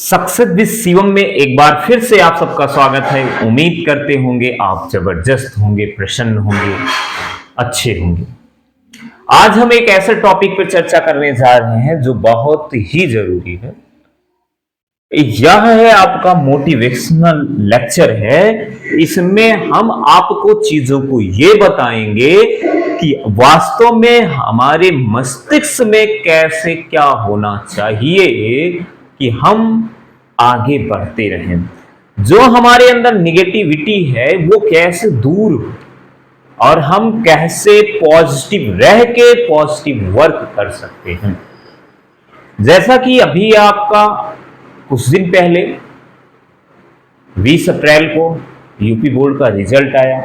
Success with Shivam में एक बार फिर से आप सबका स्वागत है। उम्मीद करते होंगे आप जबरदस्त होंगे, प्रसन्न होंगे, अच्छे होंगे। आज हम एक ऐसे टॉपिक पर चर्चा करने जा रहे हैं जो बहुत ही जरूरी है। यह है आपका मोटिवेशनल लेक्चर है। इसमें हम आपको चीजों को ये बताएंगे कि वास्तव में हमारे मस्तिष्क में कैसे क्या होना चाहिए कि हम आगे बढ़ते रहें, जो हमारे अंदर निगेटिविटी है वो कैसे दूर हो और हम कैसे पॉजिटिव रह के पॉजिटिव वर्क कर सकते हैं। जैसा कि अभी आपका कुछ दिन पहले 20 अप्रैल को यूपी बोर्ड का रिजल्ट आया,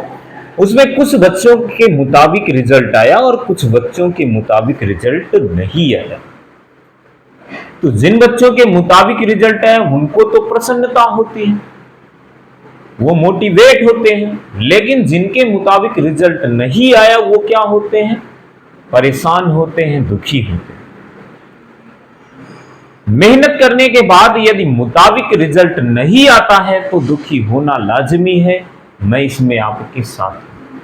उसमें कुछ बच्चों के मुताबिक रिजल्ट आया और कुछ बच्चों के मुताबिक रिजल्ट नहीं आया। तो जिन बच्चों के मुताबिक रिजल्ट आया उनको तो प्रसन्नता होती है, वो मोटिवेट होते हैं, लेकिन जिनके मुताबिक रिजल्ट नहीं आया वो क्या होते हैं? परेशान होते हैं, दुखी होते हैं। मेहनत करने के बाद यदि मुताबिक रिजल्ट नहीं आता है तो दुखी होना लाजमी है, मैं इसमें आपके साथ हूं।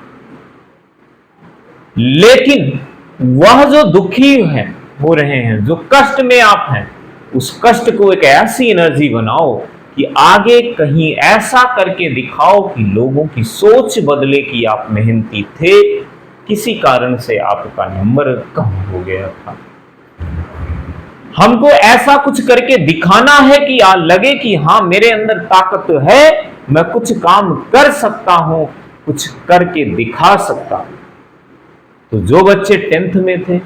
लेकिन वह जो दुखी है हो रहे हैं, जो कष्ट में आप हैं, उस कष्ट को एक ऐसी एनर्जी बनाओ कि आगे कहीं ऐसा करके दिखाओ कि लोगों की सोच बदले कि आप मेहनती थे, किसी कारण से आपका नंबर कम हो गया था। हमको ऐसा कुछ करके दिखाना है कि लगे कि हाँ मेरे अंदर ताकत है, मैं कुछ काम कर सकता हूं, कुछ करके दिखा सकता हूं। तो जो बच्चे 10th में थे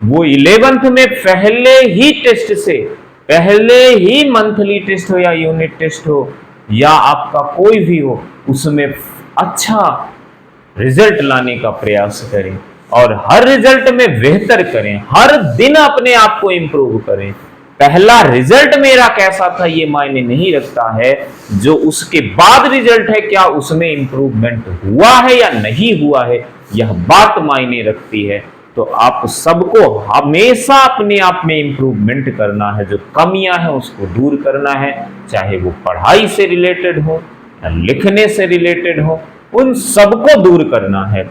वो 11th में पहले ही टेस्ट से, पहले ही मंथली टेस्ट हो या यूनिट टेस्ट हो या आपका कोई भी हो, उसमें अच्छा रिजल्ट लाने का प्रयास करें और हर रिजल्ट में बेहतर करें, हर दिन अपने आप को इंप्रूव करें। पहला रिजल्ट मेरा कैसा था ये मायने नहीं रखता है, जो उसके बाद रिजल्ट है क्या उसमें इंप्रूवमेंट हुआ है या नहीं हुआ है, यह बात मायने रखती है। तो आप सबको हमेशा अपने आप में इंप्रूवमेंट करना है, जो कमियां हैं उसको दूर करना है, चाहे वो पढ़ाई से रिलेटेड हो या लिखने से रिलेटेड हो, उन सबको दूर करना है।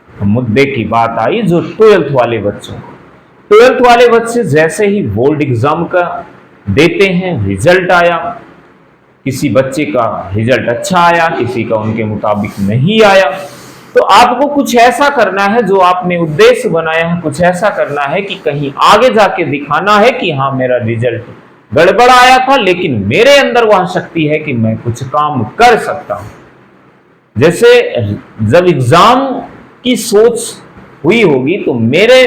मुद्दे की बात आई जो 12th वाले बच्चों, 12th वाले बच्चे जैसे ही बोर्ड एग्जाम का देते हैं, रिजल्ट आया, किसी बच्चे का रिजल्ट अच्छा आया, किसी का उनके मुताबिक नहीं आया, तो आपको कुछ ऐसा करना है, जो आपने उद्देश्य बनाया है, कुछ ऐसा करना है कि कहीं आगे जाके दिखाना है कि हाँ मेरा रिजल्ट गड़बड़ आया था, लेकिन मेरे अंदर वह शक्ति है कि मैं कुछ काम कर सकता हूं। जैसे जब एग्जाम की सोच हुई होगी तो मेरे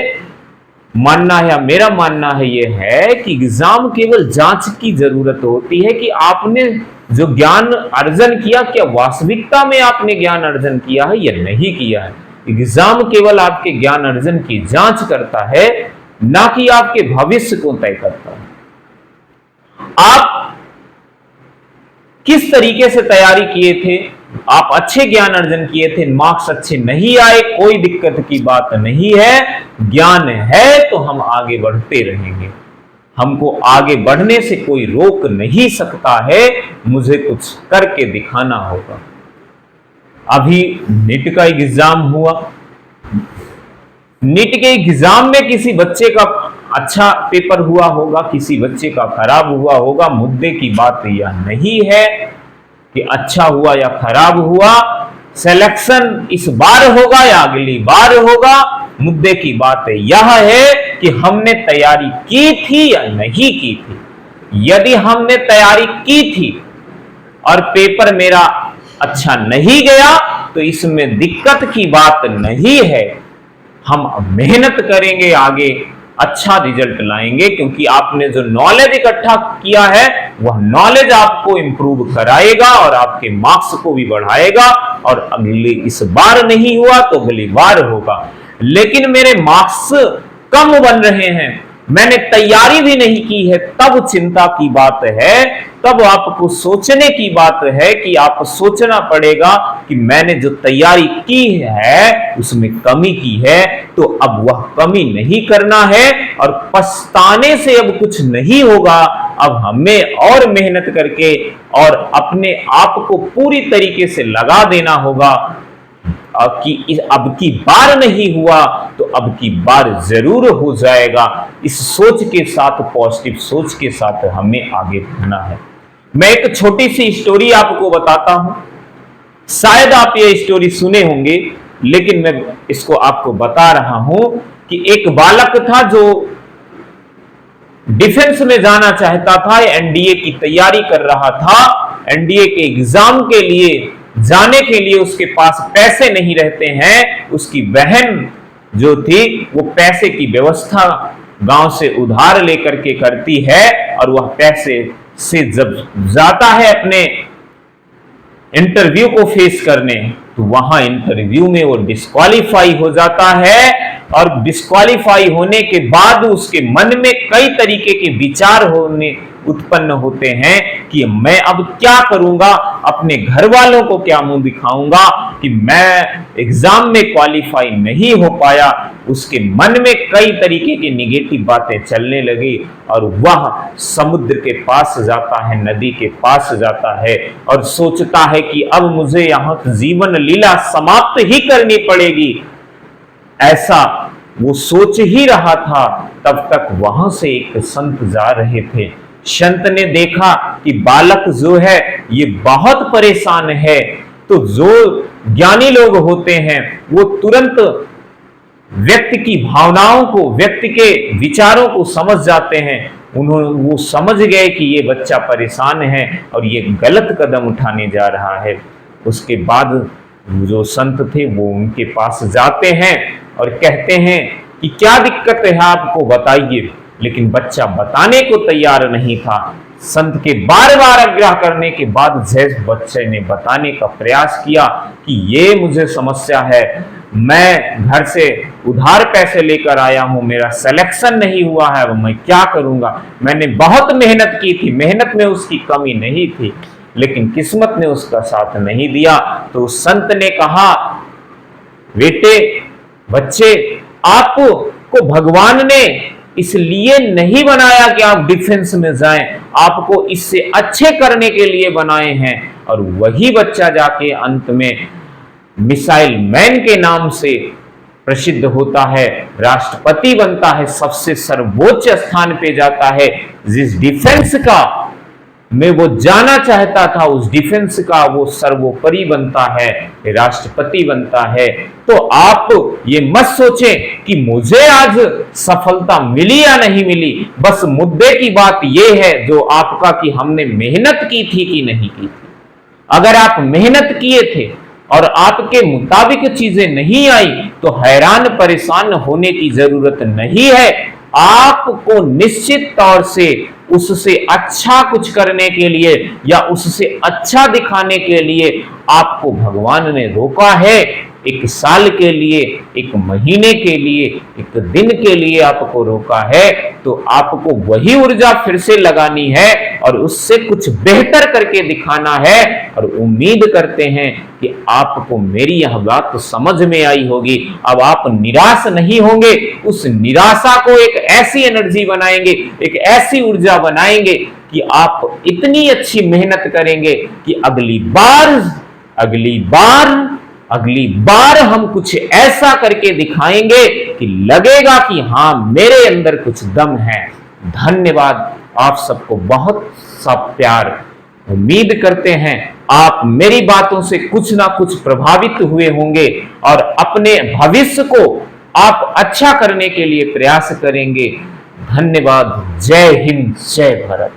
मानना है या मेरा मानना है ये है कि एग्जाम केवल जांच की जरूरत होती है कि आपने जो ज्ञान अर्जन किया, क्या वास्तविकता में आपने ज्ञान अर्जन किया है या नहीं किया है। एग्जाम केवल आपके ज्ञान अर्जन की जांच करता है, ना कि आपके भविष्य को तय करता है। आप किस तरीके से तैयारी किए थे, आप अच्छे ज्ञान अर्जन किए थे, मार्क्स अच्छे नहीं आए, कोई दिक्कत की बात नहीं है, ज्ञान है तो हम आगे बढ़ते रहेंगे। हमको आगे बढ़ने से कोई रोक नहीं सकता है, मुझे कुछ करके दिखाना होगा। अभी नीट का एग्जाम हुआ, नीट के एग्जाम में किसी बच्चे का अच्छा पेपर हुआ होगा, किसी बच्चे का खराब हुआ होगा। मुद्दे की बात यह नहीं है कि अच्छा हुआ या खराब हुआ, सिलेक्शन इस बार होगा या अगली बार होगा। मुद्दे की बात यह है कि हमने तैयारी की थी या नहीं की थी। यदि हमने तैयारी की थी और पेपर मेरा अच्छा नहीं गया तो इसमें दिक्कत की बात नहीं है। हम मेहनत करेंगे, आगे अच्छा रिजल्ट लाएंगे, क्योंकि आपने जो नॉलेज इकट्ठा किया है वह नॉलेज आपको इंप्रूव कराएगा और आपके मार्क्स को भी बढ़ाएगा। और अगली इस बार नहीं हुआ तो अगली बार होगा। लेकिन मेरे मार्क्स कम बन रहे हैं, मैंने तैयारी भी नहीं की है, तब चिंता की बात है, तब आपको सोचने की बात है कि आप सोचना पड़ेगा कि मैंने जो तैयारी की है उसमें कमी की है, तो अब वह कमी नहीं करना है और पछताने से अब कुछ नहीं होगा। अब हमें और मेहनत करके और अपने आप को पूरी तरीके से लगा देना होगा कि अब की बार नहीं हुआ तो अब की बार जरूर हो जाएगा। इस सोच के साथ, पॉजिटिव सोच के साथ हमें आगे बढ़ना है। मैं एक छोटी सी स्टोरी आपको बताता हूं। शायद आप ये स्टोरी सुने होंगे, लेकिन मैं इसको आपको बता रहा हूं कि एक बालक था जो डिफेंस में जाना चाहता था, एनडीए की तैयारी कर रहा था। एनडीए के एग्जाम के लिए जाने के लिए उसके पास पैसे नहीं रहते हैं। उसकी बहन जो थी वो पैसे की व्यवस्था गांव से उधार लेकर के करती है, और वह पैसे से जब जाता है अपने इंटरव्यू को फेस करने, तो वहां इंटरव्यू में वो डिस्क्वालीफाई हो जाता है। और डिस्क्वालीफाई होने के बाद उसके मन में कई तरीके के विचार उत्पन्न होते हैं कि मैं अब क्या करूंगा, अपने घर वालों को क्या मुंह दिखाऊंगा कि मैं एग्जाम में क्वालिफाई नहीं हो पाया। उसके मन में कई तरीके की निगेटिव बातें चलने लगी, और वह समुद्र के पास जाता है, नदी के पास जाता है, और सोचता है कि अब मुझे यहां जीवन लीला समाप्त ही करनी पड़ेगी। ऐसा वो सोच ही रहा था, तब तक वहां से एक संत जा रहे थे। संत ने देखा कि बालक जो है ये बहुत परेशान है, तो जो ज्ञानी लोग होते हैं वो तुरंत व्यक्ति की भावनाओं को, व्यक्ति के विचारों को समझ जाते हैं। वो समझ गए कि ये बच्चा परेशान है और ये गलत कदम उठाने जा रहा है। उसके बाद जो संत थे वो उनके पास जाते हैं और कहते हैं कि क्या दिक्कत है आपको, बताइए। लेकिन बच्चा बताने को तैयार नहीं था। संत के बार बार आग्रह करने के बाद जैसे बच्चे ने बताने का प्रयास किया कि ये मुझे समस्या है, मैं घर से उधार पैसे लेकर आया हूं, मेरा सिलेक्शन नहीं हुआ है, मैं क्या करूंगा। मैंने बहुत मेहनत की थी, मेहनत में उसकी कमी नहीं थी, लेकिन किस्मत ने उसका साथ नहीं दिया। तो संत ने कहा, बेटे, बच्चे, आपको भगवान ने इसलिए नहीं बनाया कि आप डिफेंस में जाएं, आपको इससे अच्छे करने के लिए बनाए हैं। और वही बच्चा जाके अंत में मिसाइल मैन के नाम से प्रसिद्ध होता है, राष्ट्रपति बनता है, सबसे सर्वोच्च स्थान पे जाता है। जिस डिफेंस का मैं वो जाना चाहता था, उस डिफेंस का वो सर्वोपरि बनता है, राष्ट्रपति बनता है। तो आप ये मत सोचें कि मुझे आज सफलता मिली या नहीं मिली, बस मुद्दे की बात ये है जो आपका कि हमने मेहनत की थी कि नहीं की थी। अगर आप मेहनत किए थे और आपके मुताबिक चीजें नहीं आई, तो हैरान परेशान होने की जरूरत नहीं है। आपको निश्चित तौर से उससे अच्छा कुछ करने के लिए या उससे अच्छा दिखाने के लिए आपको भगवान ने रोका है। एक साल के लिए, एक महीने के लिए, एक दिन के लिए आपको रोका है, तो आपको वही ऊर्जा फिर से लगानी है और उससे कुछ बेहतर करके दिखाना है। और उम्मीद करते हैं कि आपको मेरी यह बात तो समझ में आई होगी। अब आप निराश नहीं होंगे, उस निराशा को एक ऐसी एनर्जी बनाएंगे, एक ऐसी ऊर्जा बनाएंगे कि आप इतनी अच्छी मेहनत करेंगे कि अगली बार हम कुछ ऐसा करके दिखाएंगे कि लगेगा कि हां, मेरे अंदर कुछ दम है। धन्यवाद, आप सबको बहुत सा प्यार। उम्मीद करते हैं आप मेरी बातों से कुछ ना कुछ प्रभावित हुए होंगे और अपने भविष्य को आप अच्छा करने के लिए प्रयास करेंगे। धन्यवाद। जय हिंद, जय भारत।